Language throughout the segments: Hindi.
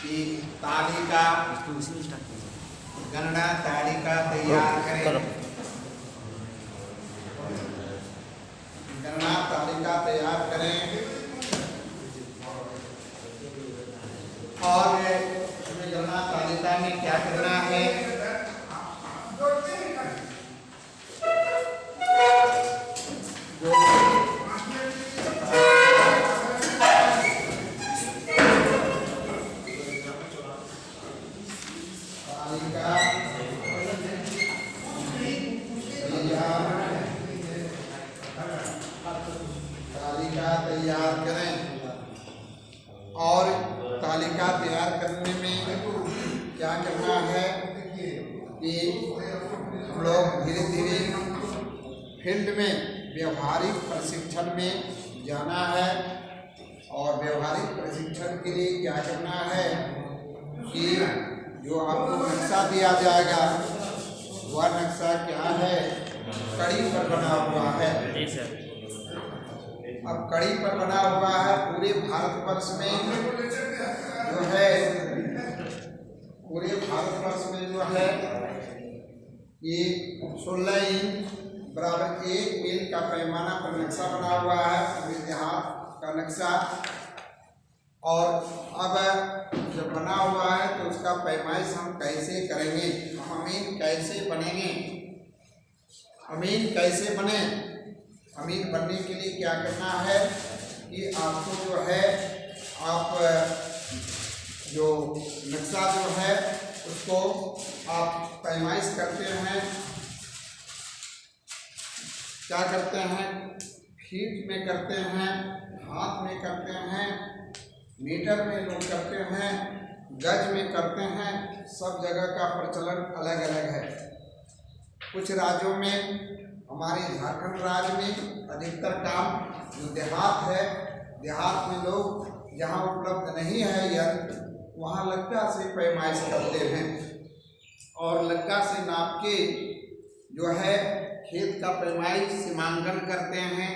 कि तालिका गणना तालिका तैयार करें। गणना तालिका तैयार करें और हमें गणना तालिका में क्या करना है, तालिका तैयार करें। और तालिका तैयार करने में क्या करना है कि हम लोग धीरे धीरे फील्ड में व्यवहारिक प्रशिक्षण में जाना है। और व्यवहारिक प्रशिक्षण के लिए क्या करना है कि जो आपको नक्शा दिया जाएगा वह नक्शा क्या है, कड़ी पर बना हुआ है। अब कड़ी पर बना हुआ है पूरे भारतवर्ष में जो है, पूरे भारतवर्ष में जो है ये 16 इंच बराबर 1 मील का पैमाना पर नक्शा बना हुआ है, पूरे देहात का नक्शा। और अब जब बना हुआ है तो उसका पैमाइश हम कैसे करेंगे, अमीन कैसे बनेंगे, अमीन कैसे बने। अमीन बनने के लिए क्या करना है कि आपको जो है आप जो नक्शा जो है उसको आप पैमाइश करते हैं, क्या करते हैं, फीट में करते हैं, हाथ में करते हैं, मीटर में लोग करते हैं, गज में करते हैं। सब जगह का प्रचलन अलग अलग है। कुछ राज्यों में, हमारे झारखंड राज्य में अधिकतर काम जो देहात है, देहात में लोग जहाँ उपलब्ध नहीं है यंत्र वहाँ लग्गा से पैमाइश करते हैं और लग्गा से नाप के जो है खेत का पैमाइश सीमांकन करते हैं,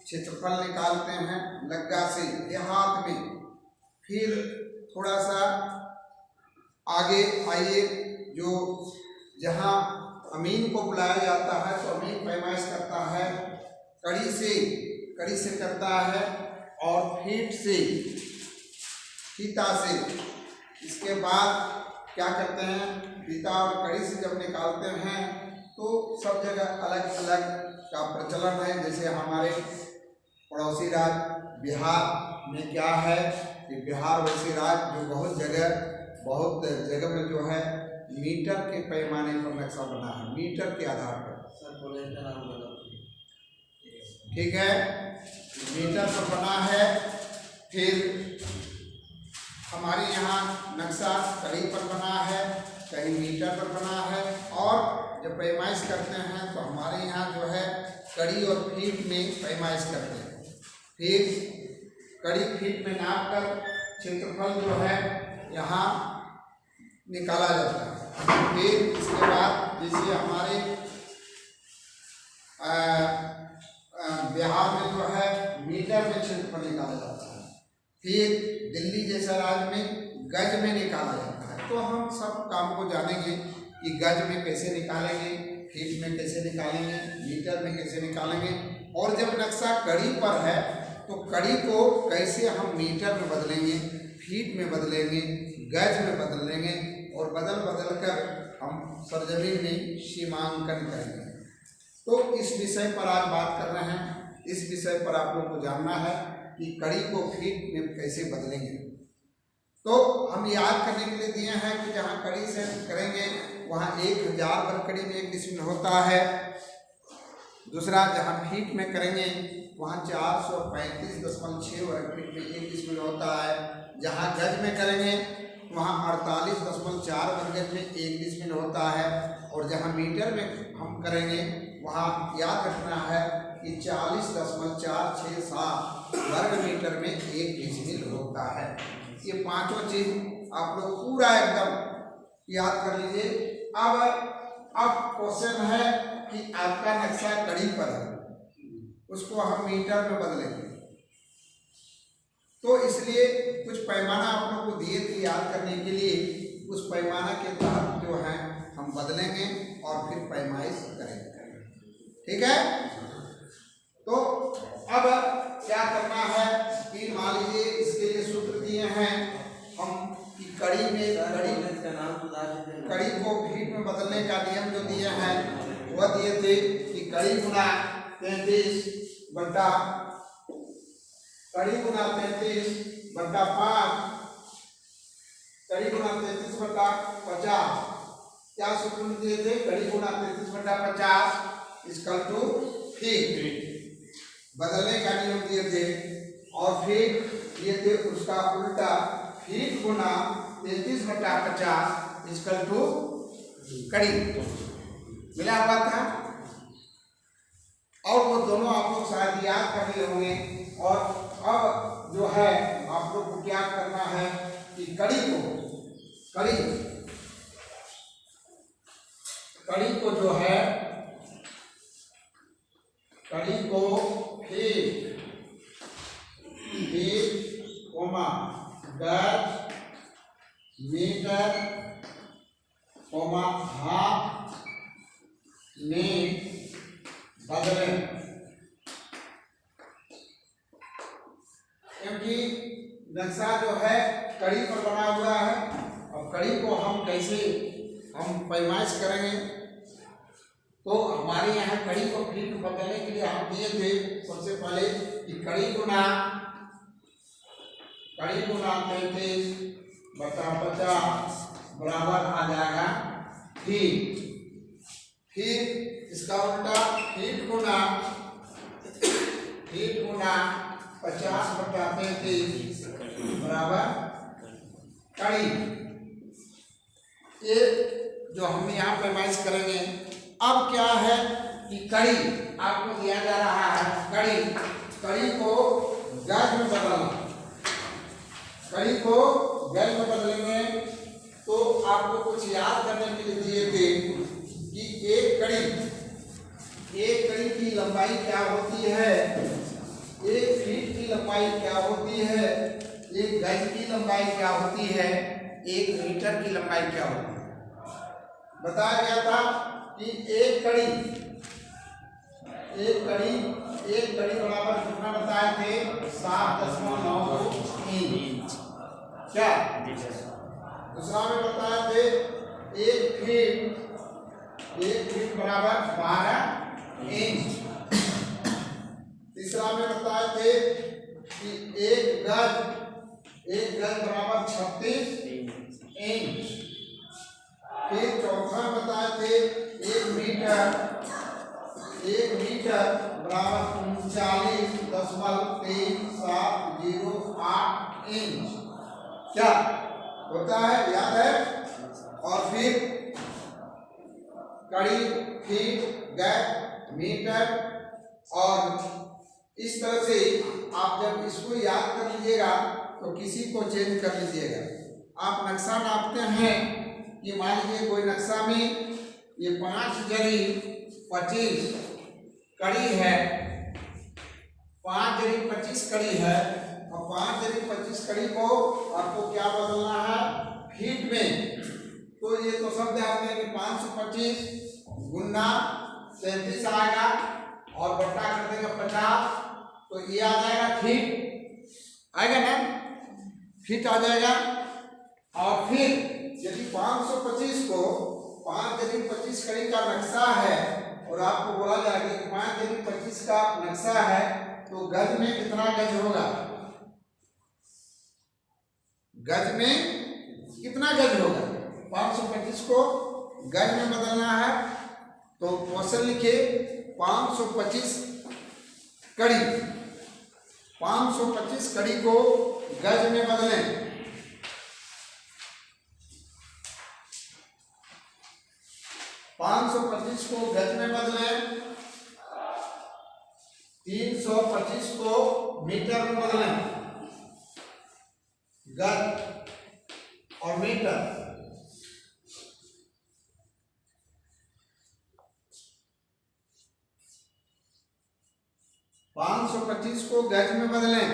क्षेत्रफल निकालते हैं लग्गा से देहात में। फिर थोड़ा सा आगे आइए, जो जहाँ अमीन को बुलाया जाता है तो अमीन पैमाइश करता है कड़ी से करता है और फीट से, फीता से। इसके बाद क्या करते हैं, फीता और कड़ी से जब निकालते हैं तो सब जगह अलग अलग का प्रचलन है। जैसे हमारे पड़ोसी राज्य बिहार में क्या है कि बिहार वैसे राज्य जो बहुत जगह में जो है मीटर के पैमाने पर नक्शा बना है, मीटर के आधार पर। ठीक है, मीटर पर बना है। फिर हमारे यहाँ नक्शा कड़ी पर बना है, कहीं मीटर पर बना है। और जब पैमाइश करते हैं तो हमारे यहाँ जो है कड़ी और फीट में पैमाइश करते हैं। फिर कड़ी फीट में नाप कर क्षेत्रफल जो है यहाँ निकाला जाता है। फिर इसके बाद जैसे हमारे बिहार में जो है मीटर में क्षेत्रफल निकाला जाता है। फिर दिल्ली जैसा राज्य में गज में निकाला जाता है। तो हम सब काम को जानेंगे कि गज में कैसे निकालेंगे, फीट में कैसे निकालेंगे, मीटर में कैसे निकालेंगे। और जब नक्शा कड़ी पर है तो कड़ी को कैसे हम मीटर में बदलेंगे, फीट में बदलेंगे, गज में बदलेंगे और बदल कर हम सरजमीन में सीमांकन करेंगे। तो इस विषय पर आज बात कर रहे हैं। इस विषय पर आप लोग को जानना है कि कड़ी को फीट में कैसे बदलेंगे। तो हम याद करने के लिए दिए हैं कि जहाँ कड़ी से करेंगे वहाँ 1000 वर्ग कड़ी में 1 डिसिमिल होता है। दूसरा जहाँ फीट में करेंगे वहाँ 435.6 वर्ग फीट में 1 डिसिमिल होता है। जहाँ गज में करेंगे वहाँ 48.4 वर्ग गज में 1 डिसिमिल होता है। और जहाँ मीटर में हम करेंगे वहाँ याद रखना है कि 40.467 वर्ग मीटर में 1 डिसिमिल होता है। ये पांचों चीज आप लोग पूरा एकदम याद कर लीजिए। अब क्वेश्चन है कि आपका नक्शा कड़ी पर है, उसको हम मीटर में बदलेंगे। तो इसलिए कुछ पैमाना आप लोग को दिए थे याद करने के लिए, उस पैमाना के तहत जो है हम बदलेंगे और फिर पैमाइश करेंगे। ठीक है, तो अब क्या करना है कि मान लीजिए इसके लिए सूत्र दिए हैं हम कि कड़ी को फीट में बदलने का नियम जो दिए हैं वह दिए थे कि कड़ी गुना 33 बटा 5 कड़ी गुना 33 बटा 50। क्या सूत्र दिए थे? कड़ी गुना 33 बटा 50 इक्वल टू फीट। बदलने का नियम दिए थे और फिर ये थे उसका उल्टा, फीट गुना 33 बटा 50 इक्वल टू कड़ी। मिला हुआ था और वो दोनों आप लोग शायद याद कर लिए होंगे। और अब जो है आप लोग को क्या करना है कि कड़ी को जो है कड़ी को फीट कोमा गज मीटर कोमा हाथ में बदलें, क्योंकि नक्शा जो है कड़ी पर बना हुआ है। अब कड़ी को हम कैसे पैमाइश करेंगे, तो हमारे यहाँ कड़ी को फीट में बदलने के लिए हम दिए थे सबसे पहले कि कड़ी गुना 33 बटा 50 बराबर आ जाएगा फीट। फिर इसका उल्टा फीट गुना 50 बटा 33 बराबर कड़ी। ये जो हम यहाँ पैमाइश करेंगे। अब क्या है कि कड़ी आपको दिया जा रहा है, कड़ी को गज में बदलना। कड़ी को गज में बदलेंगे तो आपको कुछ याद करने के लिए दिए थे कि एक कड़ी की लंबाई क्या होती है, एक फीट की लंबाई क्या होती है, एक गज की लंबाई क्या होती है, एक मीटर की लंबाई क्या होती है। बताया गया था कि एक कड़ी बराबर कितना बताए थे? 7.92 इंच। क्या दूसरा में बताए थे एक फीट बराबर 12 इंच। तीसरा में बताए थे कि एक गज बराबर 36 इंच। फिर चौथा बताए थे एक मीटर बराबर 39.3708 इंच। क्या होता है याद है? और फिर कड़ी, फीट, गज, मीटर, और इस तरह से आप जब इसको याद कर लीजिएगा तो किसी को चेंज कर लीजिएगा। आप नक्शा नापते हैं कि मान लीजिए कोई नक्शा में ये 5 जरी 25 कड़ी है, 5 जरी 25 कड़ी है, और 5 जरी 25 कड़ी को आपको क्या बदलना है? फीट में। तो ये तो शब्द आपने कि 525 गुना 37 आएगा और बट्टा कर देगा 50, तो ये आ जाएगा फीट, आएगा ना, फीट आ जाएगा। और फिर यदि 525 को 5 जरी 25 कड़ी का नक्शा है और आपको बोला जाएगा कि 5 जरी 25 का नक्शा है तो गज में कितना गज होगा? गज में कितना गज होगा? 525 को गज में बदलना है तो क्वेश्चन लिखिए 525 कड़ी, 525 कड़ी को गज में बदलें। 525 को गज में बदलें, 325 को मीटर में बदलें। गज और मीटर, पाँच 525 को गज में बदलें,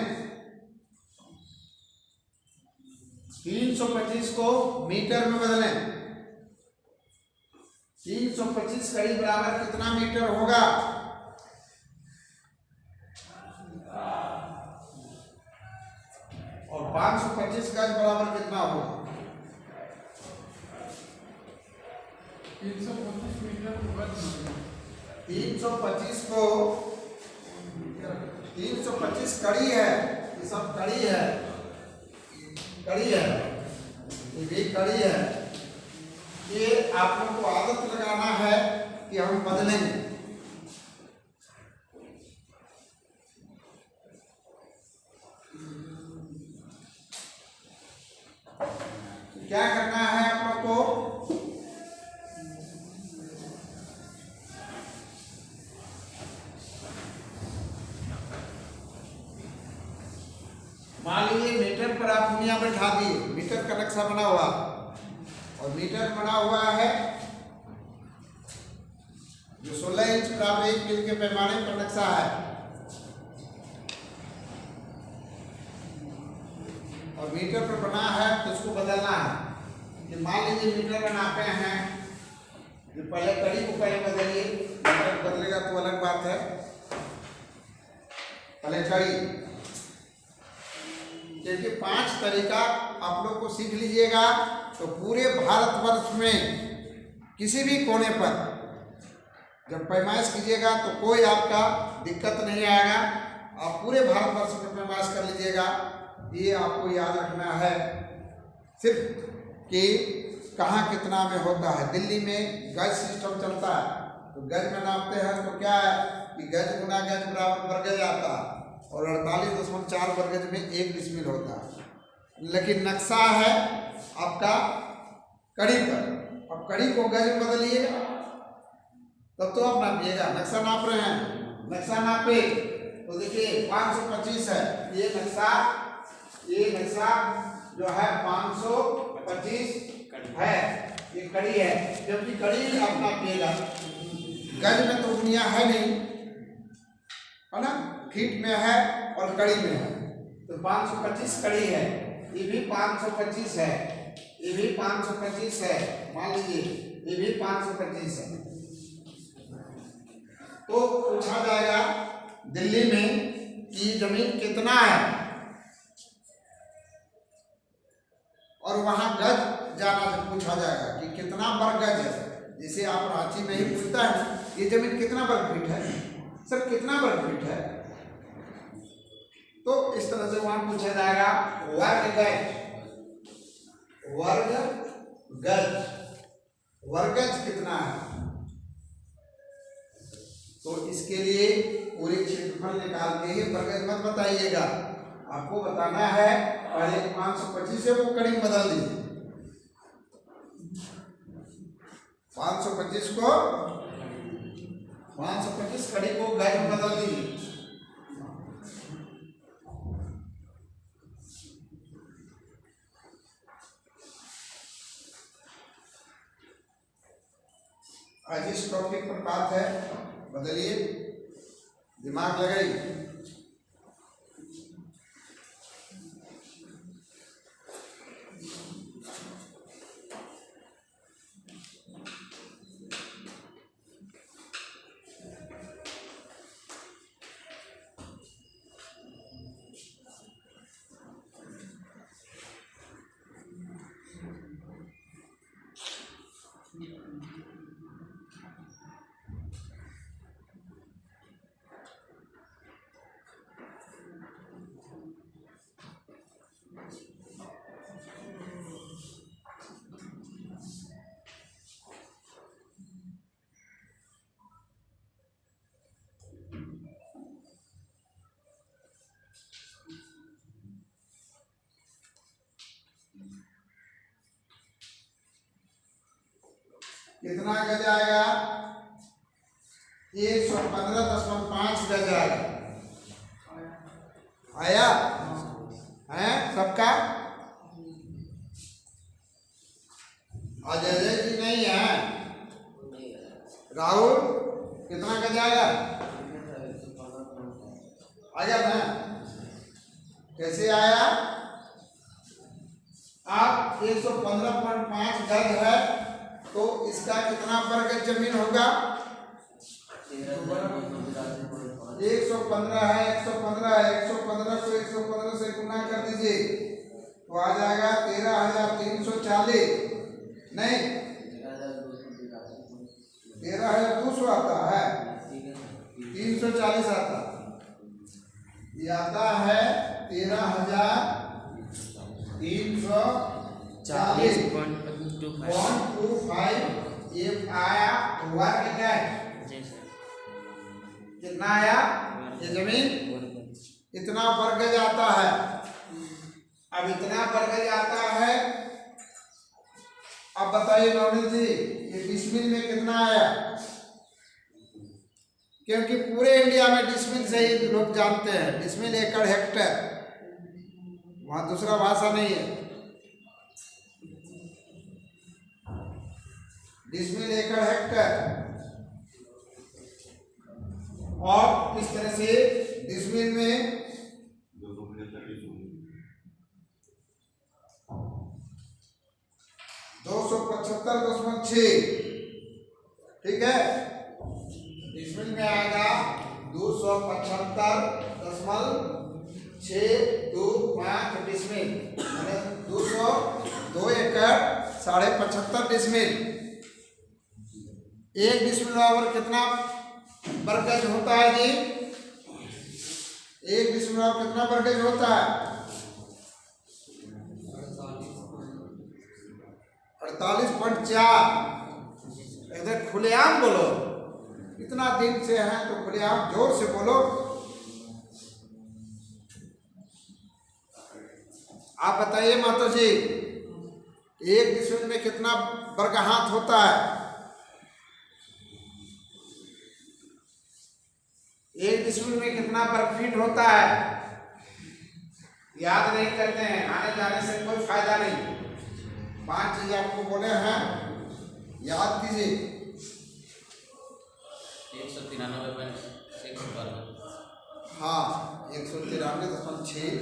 325 को मीटर में बदलें। 325 कड़ी बराबर कितना मीटर होगा? और 525 गज बराबर कितना होगा? 325 मीटर गज। 325 को 325 कड़ी है, ये सब कड़ी है, कड़ी है, ये भी कड़ी है। ये आप लोग को आदत लगाना है कि हम बदलेंगे। क्या करना है आप लोग को? मान लीजिए मीटर पर आप दुनिया बैठा दिए, मीटर का नक्शा बना हुआ और मीटर बना हुआ है जो 16 इंच बराबर 1 मील के पैमाने पर नक्शा है, और मीटर पर बना है तो उसको बदलना है। कि मान लीजिए मीटर में नापे हैं, जो पहले कड़ी को पहले बदलिए, मीटर बदलेगा तो अलग बात है। पहले कड़ी, क्योंकि 5 तरीका आप लोग को सीख लीजिएगा तो पूरे भारतवर्ष में किसी भी कोने पर जब पैमाइश कीजिएगा तो कोई आपका दिक्कत नहीं आएगा। आप पूरे भारतवर्ष में पैमाइश कर लीजिएगा। ये आपको याद रखना है सिर्फ कि कहाँ कितना में होता है। दिल्ली में गज सिस्टम चलता है, तो गज में नापते हैं तो क्या है कि गज गुना गज बराबर वर्गज आता है, और 48.4 वर्गज में 1 डिसमिल होता है। लेकिन नक्शा है आपका कड़ी पर, अब कड़ी को गज में बदलिएगा तब तो आप नापिएगा। नक्शा नाप रहे हैं, नक्शा नापे तो देखिए 525 है, ये नक्शा जो है 525 है, ये कड़ी है। क्योंकि कड़ी आप नापिएगा, गज में तो दुनिया है नहीं, है ना, फीट में है और कड़ी में है, तो 525 कड़ी है। ये भी 525 है, ये भी 525 है, मान लीजिए ये भी 525 है। तो पूछा जाएगा दिल्ली में कि जमीन कितना है, और वहां गज जाना से पूछा जाएगा कि कितना वर्ग गज है। जैसे आप रांची में ही पूछता है ये जमीन कितना वर्ग फीट है, सर कितना वर्ग फीट है, तो इस तरह से वहां पूछा जाएगा वर्ग गज, वर्ग गज, वर्गज कितना है। तो इसके लिए पूरे क्षेत्रफल निकाल के ही वर्गज मत बताइएगा, आपको बताना है पहले 525 से वो कड़ी बदल दीजिए। 525 कड़ी को गज में बदल दीजिए। आज इस टॉपिक पर बात है, बदलिए, दिमाग लगाइए। कितना गज आएगा? 115.5 गज आएगा। आया है सबका? अजय जी नहीं है, राहुल कितना गज आएगा? आया ना? कैसे आया? अब 115.5 गज है तो इसका कितना वर्ग गज जमीन होगा? 115 है, 115 है, 115 को 115 से गुना कर दीजिए तो आ जाएगा 13,340। नहीं, 13,200 आता है, 340 आता, ये आता है 13,340.25। ये आया वर्ग गज। कितना आया? ये जमीन इतना वर्ग गज आता है। अब इतना वर्ग गज आता है, अब बताइए नौनी जी ये डिसमिल में कितना आया? क्योंकि पूरे इंडिया में डिसमिल से ही लोग जानते हैं, डिसमिल एकड़ हेक्टेयर, वहां दूसरा भाषा नहीं है। डिसमिल एकड़ हेक्टेयर, और इस तरह से डिसमिल में 275.6, ठीक है, डिसमिल में आएगा 275.625 डिसमिल, मैंने 202 एकड़ 75.5 डिसमिल। एक डिसमिल बराबर कितना वर्ग गज होता है जी? एक डिसमिल बराबर कितना वर्ग गज होता है? 48.4। इधर खुलेआम बोलो, इतना दिन से हैं तो खुलेआम जोर से बोलो। आप बताइए माता जी एक डिसमिल में कितना वर्ग हाथ होता है? एक डिसमिल में कितना वर्ग फीट होता है? याद नहीं करते हैं, आने जाने से कोई फायदा नहीं। 5 चीज आपको बोले हैं, याद कीजिए। 193.6 वर्ग। हाँ, 193.6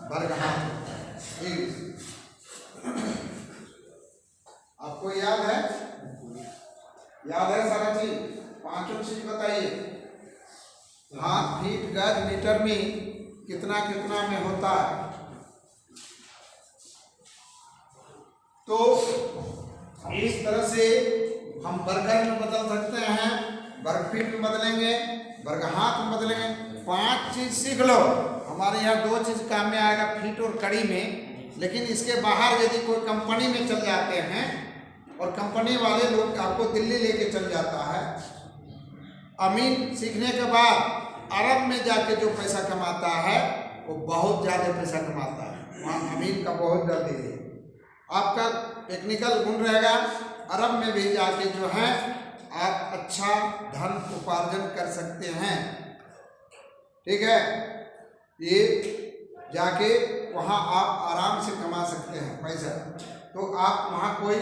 वर्ग हाथ। आपको याद है? याद है सारा चीज? पांचों चीज बताइए। हाथ, फीट, गज, मीटर में कितना कितना में होता है? तो इस तरह से हम वर्ग में बदल सकते हैं, वर्ग फीट में बदलेंगे, वर्ग हाथ में बदलेंगे। 5 चीज सीख लो। हमारे यहाँ 2 चीज काम में आएगा, फीट और कड़ी में। लेकिन इसके बाहर यदि कोई कंपनी में चल जाते हैं और कंपनी वाले लोग आपको दिल्ली लेके चल जाता है, अमीन सीखने के बाद अरब में जाके जो पैसा कमाता है वो बहुत ज़्यादा पैसा कमाता है। वहाँ अमीन का बहुत ज़्यादा है। आपका टेक्निकल गुण रहेगा, अरब में भी जाके जो है आप अच्छा धन उपार्जन कर सकते हैं। ठीक है, ये जाके वहाँ आप आराम से कमा सकते हैं पैसा। तो आप वहाँ कोई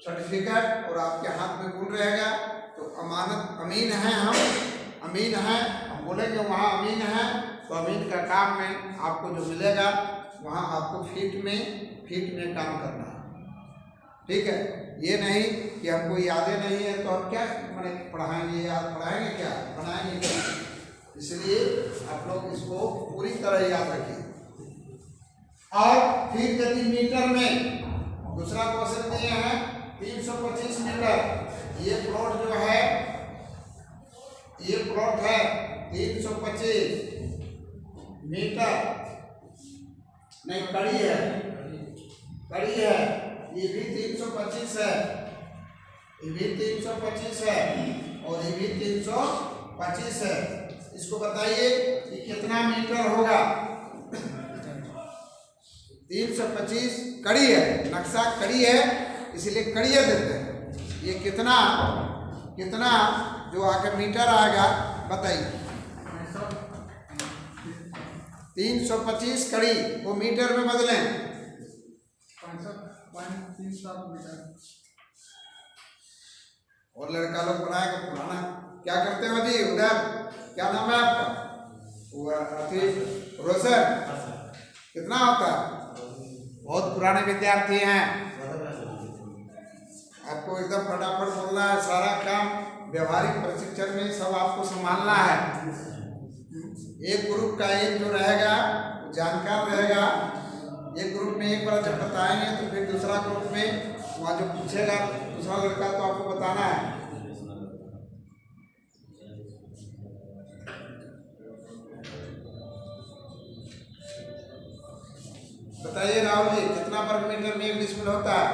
सर्टिफिकेट और आपके हाथ में गुण रहेगा तो अमानत, अमीन हैं हम, अमीन हैं, हम बोलेंगे वहाँ अमीन है तो अमीन का काम में आपको जो मिलेगा वहाँ आपको फीट में काम करना है। ठीक है, ये नहीं कि हमको यादें नहीं है तो हम क्या मैंने पढ़ाएंगे, याद पढ़ाएंगे क्या, बनाएंगे क्या। इसलिए आप लोग इसको पूरी तरह याद रखिए। और फिर यदि मीटर में दूसरा क्वेश्चन दिए हैं 325 मीटर, ये प्लॉट जो है, ये प्लॉट है 325 मीटर, नहीं कड़ी है, कड़ी है, ये भी 325 है, ये भी 325 है और ये भी 325 है। इसको बताइए कि कितना मीटर होगा? 325 कड़ी है, नक्शा कड़ी है इसलिए कड़िया देते हैं। ये कितना कितना जो आगे मीटर आएगा बताइए। 325 कड़ी वो मीटर में बदलें 65.37 मीटर। और लड़का लोग बनाएगा पुराना क्या करते हो जी? उधर क्या नाम है आपका? रोशन, कितना होता है? बहुत पुराने विद्यार्थी हैं, आपको एकदम फटाफट बोलना है, सारा काम व्यवहारिक प्रशिक्षण में सब आपको संभालना है। एक ग्रुप का एक जो रहेगा जानकार रहेगा, एक ग्रुप में एक बार जब बताएंगे तो फिर दूसरा ग्रुप में वहाँ जो पूछेगा दूसरा लड़का तो आपको बताना है। बताइए राहुल जी, कितना वर्ग मीटर में 1 डिसमिल होता है?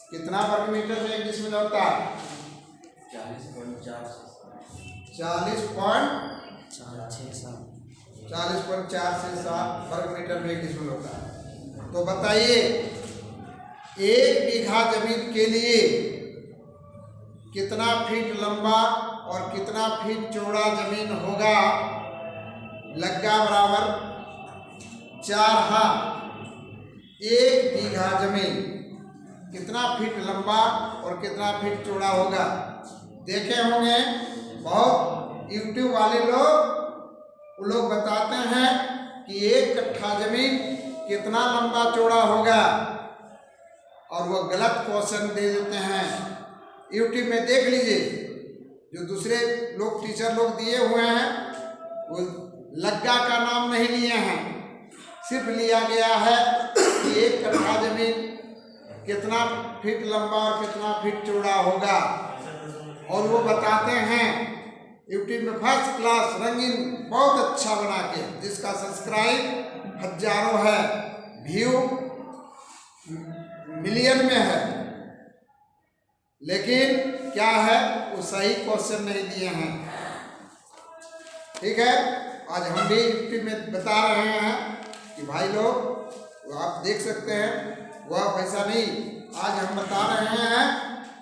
कितना वर्ग मीटर में 1 डिसमिल होता है? 40.467 वर्ग मीटर में 1 डिसमिल होता है। तो बताइए 1 बीघा जमीन के लिए कितना फीट लंबा और कितना फीट चौड़ा जमीन होगा? लग्गा बराबर 4 हाथ। 1 बीघा जमीन कितना फीट लंबा और कितना फीट चौड़ा होगा? देखे होंगे बहुत यूट्यूब वाले लोग, वो लोग बताते हैं कि 1 कट्ठा जमीन कितना लंबा चौड़ा होगा, और वो गलत क्वेश्चन दे देते हैं। यूट्यूब में देख लीजिए, जो दूसरे लोग टीचर लोग दिए हुए हैं वो लग्गा का नाम नहीं लिए हैं, सिर्फ लिया गया है कि 1 कट्ठा जमीन कितना फीट लंबा और कितना फीट चौड़ा होगा, और वो बताते हैं यूट्यूब में फर्स्ट क्लास रंगीन बहुत अच्छा बना के, जिसका सब्सक्राइब हजारों है, व्यू मिलियन में है, लेकिन क्या है वो सही क्वेश्चन नहीं दिए हैं। ठीक है, आज हम भी यूट्यूब में बता रहे हैं कि भाई लोग आप देख सकते हैं, वह पैसा नहीं, आज हम बता रहे हैं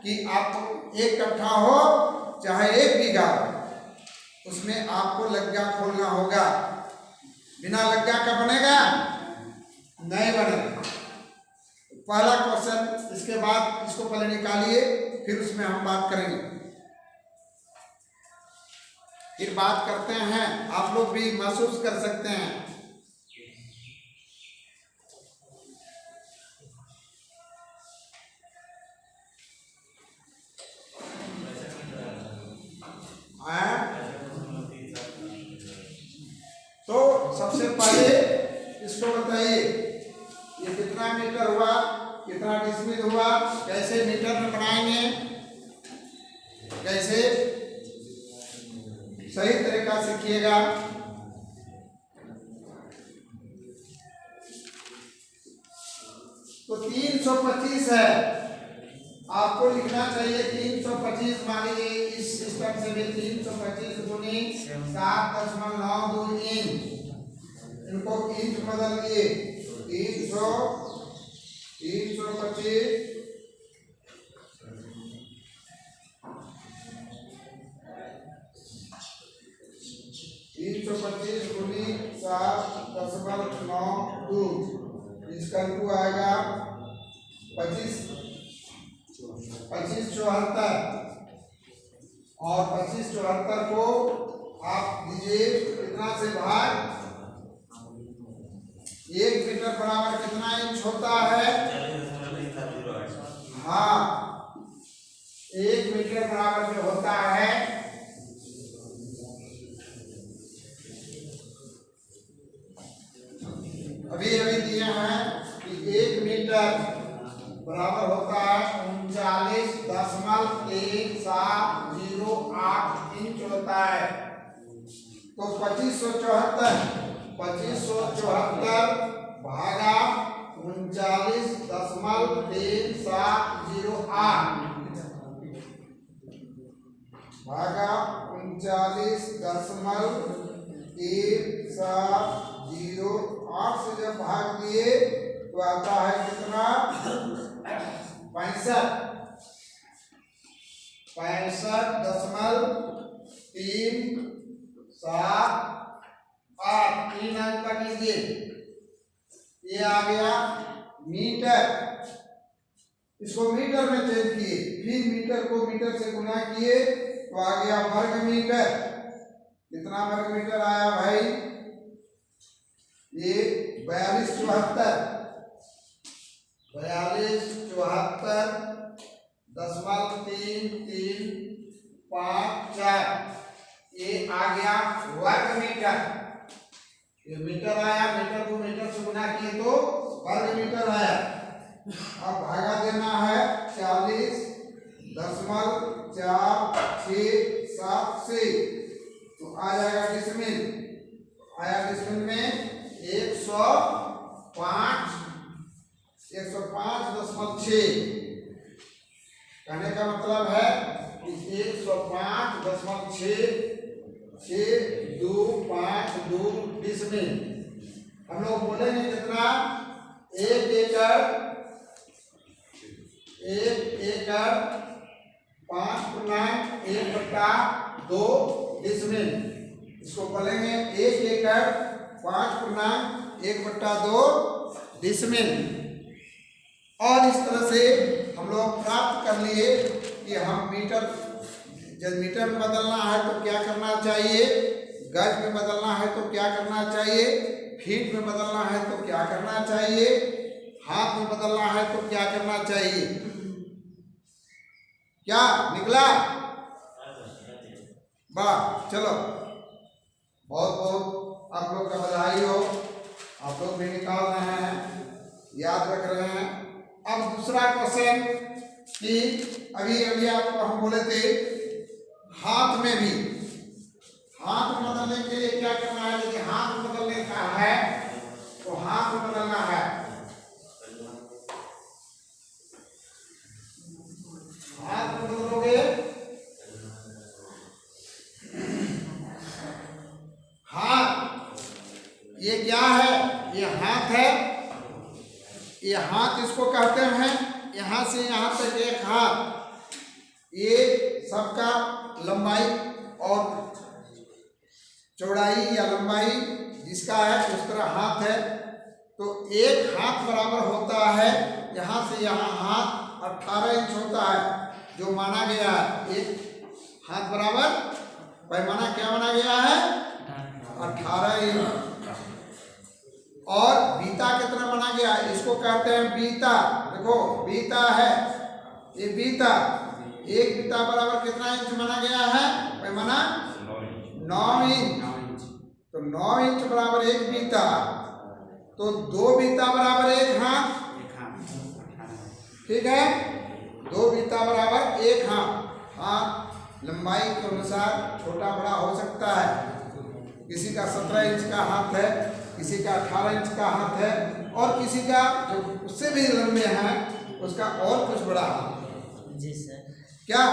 कि आप 1 कट्ठा हो चाहे 1 बीघा हो, उसमें आपको लग्गा खोलना होगा। बिना लग्गा का बनेगा? नहीं बनेगा। पहला क्वेश्चन, इसके बाद इसको पहले निकालिए, फिर उसमें हम बात करेंगे, फिर बात करते हैं, आप लोग भी महसूस कर सकते हैं। तो सबसे पहले इसको बताइए, ये कितना मीटर हुआ, कितना डिसमिल हुआ, कैसे मीटर में बनाएंगे, कैसे सही तरीका सीखिएगा। तो 325 है, आपको लिखना चाहिए 325। मान लीजिए इस सिस्टम से भी 325 गुनी 7.92 इंच, इनको इंच बदल दिए 325 325 गुनी 7.92, इसका टू आएगा 2574, और 2574 को आप दीजिए कितना से भाग, 1 मीटर बराबर कितना इंच होता है? हाँ, 1 मीटर बराबर जो होता है अभी दिए हैं कि 1 मीटर बराबर होता है 39.3708 इंच होता है। तो 2574 भागा 39.3708 भागा 39.3708 से जब भाग दिए तो आता है कितना? 65.378 3 अंक का लीजिए, ये आ गया मीटर। इसको मीटर में चेंज किए, फिर मीटर को मीटर से गुना किए तो आ गया वर्ग मीटर। कितना वर्ग मीटर आया भाई? ये 42.335 ये आ गया वर्ग मीटर। ये मीटर आया, मीटर को मीटर से गुना किए तो वर्ग मीटर आया। अब भागा देना है 40.467 से, तो आ जाएगा डिसमिल। आया डिसमिल में 105.6। कहने का मतलब है कि 105.66252 डिसमिल। हम लोग बोलेंगे कितना? 1 एकड़ 5.1/2 डिसमिल। इसको बोलेंगे 1 एकड़ 5.1/2 डिसमिल। और इस तरह से हम लोग प्राप्त कर लिए कि हम मीटर, जब मीटर में बदलना है तो क्या करना चाहिए, गज में बदलना है तो क्या करना चाहिए, फीट में बदलना है तो क्या करना चाहिए, हाथ में बदलना है तो क्या करना चाहिए। क्या निकला? वाह, चलो बहुत बहुत आप लोग का बधाई हो। आप लोग भी निकाल रहे हैं, याद रख रहे हैं। अब दूसरा क्वेश्चन कि अभी आपको हम बोले थे हाथ में भी, हाथ में बदलने के लिए क्या करना है। यदि हाथ में बदलने का है तो हाथ में बदलना है। हाथ में बदलोगे, हाथ ये क्या है? ये हाथ है। ये हाथ इसको कहते हैं, यहाँ से यहाँ तक एक हाथ, ये सबका लंबाई और चौड़ाई या लंबाई जिसका है उस तरह हाथ है। तो एक हाथ बराबर होता है, यहाँ से यहाँ हाथ 18 इंच होता है जो माना गया है। एक हाथ बराबर पैमाना क्या माना गया है? 18 इंच। और बीता कितना माना गया है? इसको कहते हैं बीता। देखो बीता है, ये बीता, एक बीता बराबर कितना इंच माना गया है? पैमाना 9 इंच। तो 9 इंच बराबर एक बीता, तो 2 बीता बराबर एक हाथ। ठीक है, 2 बीता बराबर एक हाथ। हाथ लंबाई के अनुसार छोटा बड़ा हो सकता है। किसी का 17 इंच का हाथ है, किसी का 18 इंच का हाथ है, और किसी का जो उससे भी लंबे हैं उसका और कुछ बड़ा हाथ है। जी सर। क्या?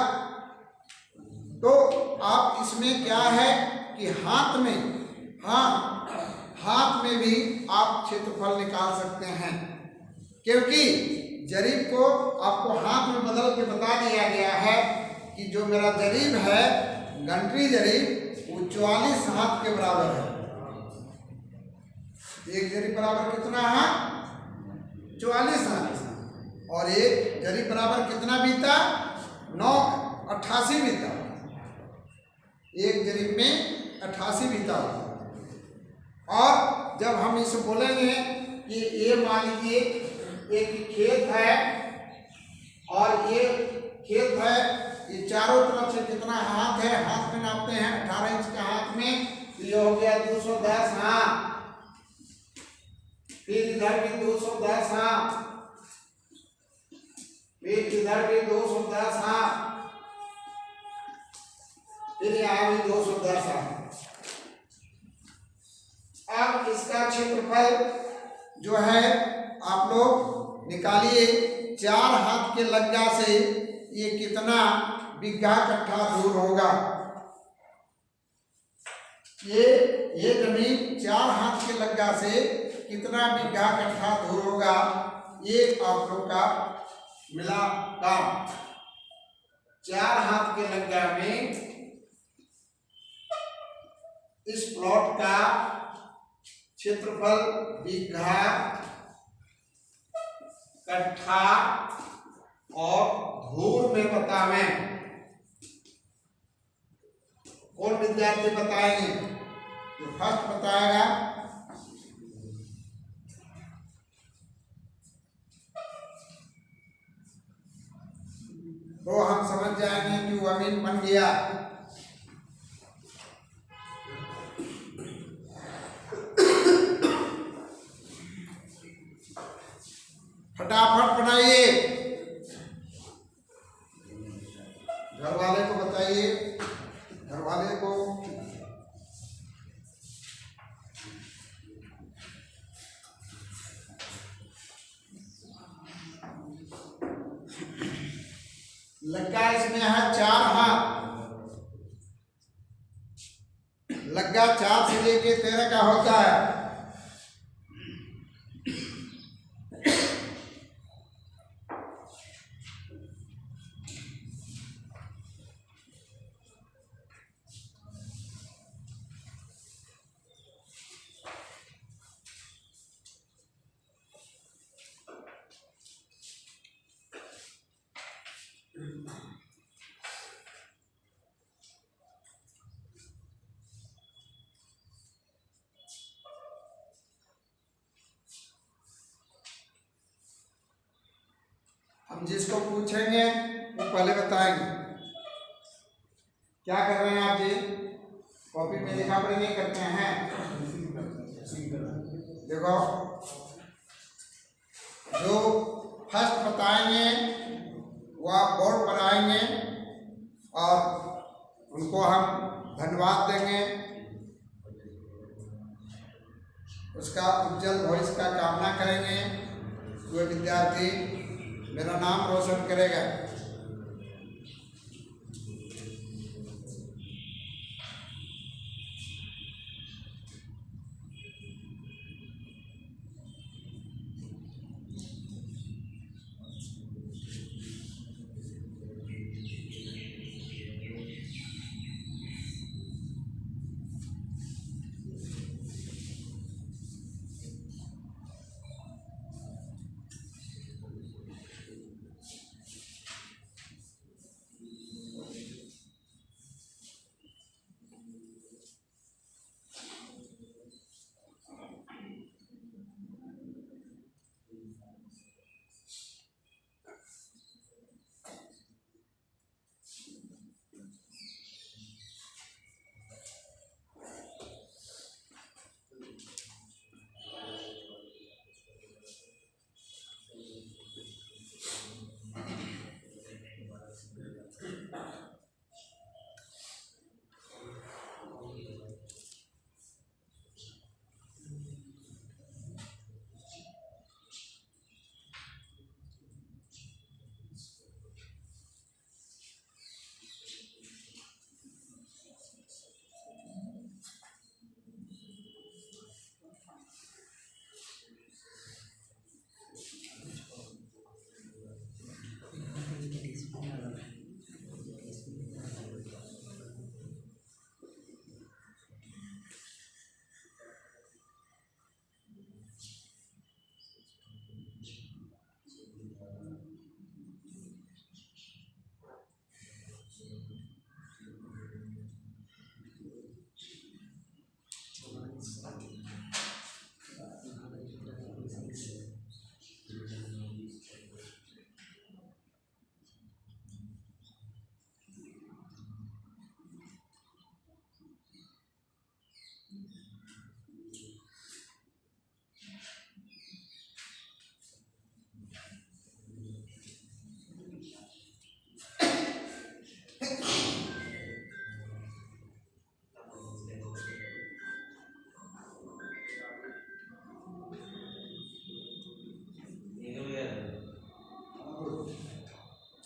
तो आप इसमें क्या है कि हाथ में, हाँ हाथ में भी आप क्षेत्रफल निकाल सकते हैं, क्योंकि जरीब को आपको हाथ में बदल के बता दिया गया है कि जो मेरा जरीब है, गंटरी जरीब, वो 44 हाथ के बराबर है। एक जरीब बराबर कितना है? 44 हाथ। और एक जरीब बराबर कितना बीता? 88 बीता। एक जरीब में 88 बीता होता है। और जब हम इसे बोलेंगे कि ये मान लीजिए एक खेत है, और ये खेत है, ये चारों तरफ से कितना हाथ है? हाथ में नापते हैं 18 इंच का हाथ में, तो ये हो गया 210 हाथ। फिर इधर भी 210 हाथ, फिर इधर भी 210 हाथ, फिर यहाँ भी 210 हाथ। अब इसका क्षेत्रफल जो है आप लोग निकालिए। 4 हाथ के लग्गा से ये कितना बिघा कट्ठा दूर होगा? ये जमीन 4 हाथ के लग्गा से कितना बिघा कट्ठा दूर होगा? ये आप लोग का मिला काम। 4 हाथ के लग्गा में इस प्लॉट का क्षेत्रफल बिघा कट्ठा और धूर में बतावें। कौन विद्यार्थी बताएंगे? जो फर्स्ट बताएगा तो हम समझ जाएंगे कि वो अमीन बन गया। फटाफट बनाइए, घर वाले को बताइए, घर वाले को। लग्गा इसमें है 4 हाथ। लग्गा 4 से लेके 13 का होता है। हम जिसको पूछेंगे वो पहले बताएंगे। क्या कर रहे हैं आप जी? कॉपी में लिखा पढ़ी नहीं करते हैं? देखो, जो फर्स्ट बताएंगे वो आप बोर्ड पर आएंगे और उनको हम धन्यवाद देंगे, उसका उज्जवल भविष्य का कामना करेंगे। वो विद्यार्थी मेरा नाम रोशन करेगा।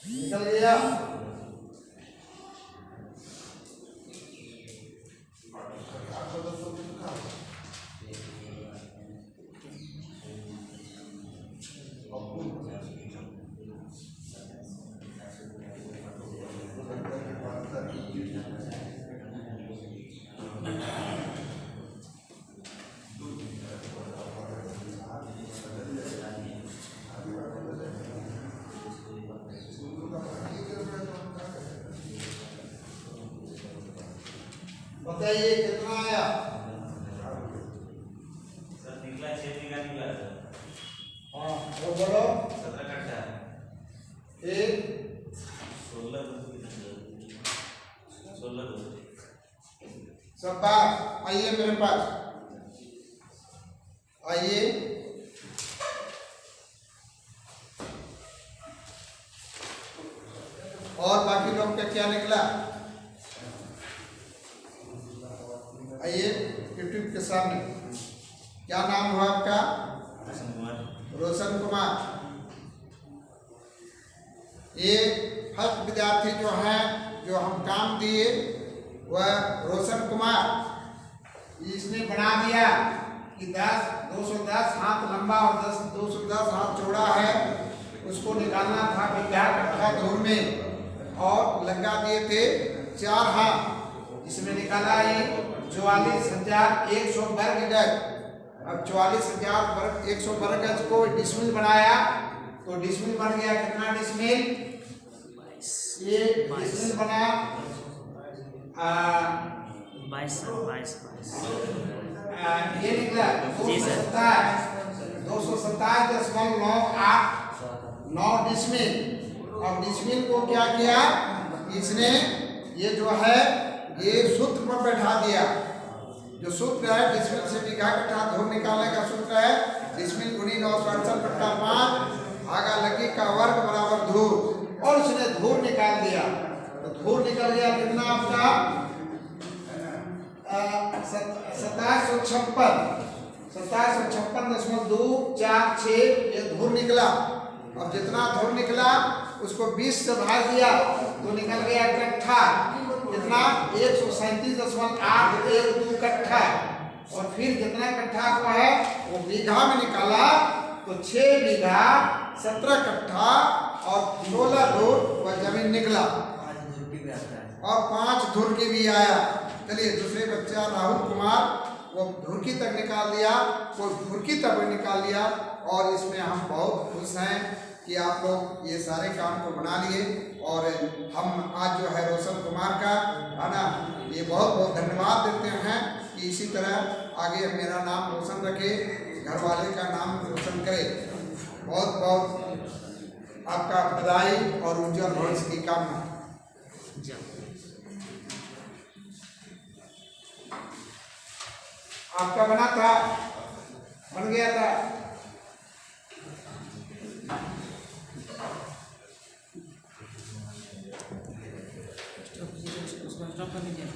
निकल गया। बताइए कितना आया? सर निकला 6 बीघा निकला सर। हाँ वो बोलो। 17 कट्ठा। एक शाबाश, आइए मेरे पास, आइए। और बाकी लोग का क्या निकला? आइए यूट्यूब के सामने, क्या नाम हुआ आपका? रोशन कुमार। रोशन कुमार। ये फर्स्ट विद्यार्थी जो हैं, जो हम काम दिए, वह रोशन कुमार। इसने बना दिया कि 210 हाथ लंबा और 210 हाथ चौड़ा है, उसको निकालना था 50 कट्ठा धूल में, और लगा दिए थे 4 हाथ। इसमें निकाला ये 44,100 वर्ग गज। अब 44,100 वर्ग गज को डिसमिल बनाया, तो डिसमिल बन गया कितना डिसमिल? ये डिसमिल बना 22 ये निकला 227.989 डिसमिल। अब डिसमिल को क्या किया इसने? ये जो है ये सूत्र पर बैठा दिया। जो सूत्र है डिसमिल से बीघा कट्ठा धूल निकालने का सूत्र है डिसमिल गुनी 968 बट्टा 5 भागा लगी का वर्ग बराबर धूल, और उसने धूल निकाल दिया। तो धूल निकल गया कितना आपका? 2756.246 ये धूल निकला। अब जितना धूल निकला उसको 20 से भाग दिया तो निकल गया कट्ठा कितना? 137.812 कट्ठा। और फिर जितना कट्ठा को है वो बीघा में निकाला तो 6 बीघा 17 कट्ठा और 16 धूल वह जमीन निकला, और 5 धूल की भी आया। चलिए दूसरे बच्चा राहुल कुमार, वो धुरकी तक निकाल दिया, वो धुरकी तक निकाल लिया। और इसमें हम बहुत खुश हैं कि आप लोग ये सारे काम को बना लिए। और हम आज जो है रोशन कुमार का है ना, ये बहुत बहुत धन्यवाद देते हैं कि इसी तरह आगे मेरा नाम रोशन रखे, घर वाले का नाम रोशन करे। बहुत बहुत आपका बधाई और उज्जवल भविष्य की कामना। आपका बना था, बन गया था। स्टॉप कर दीजिए।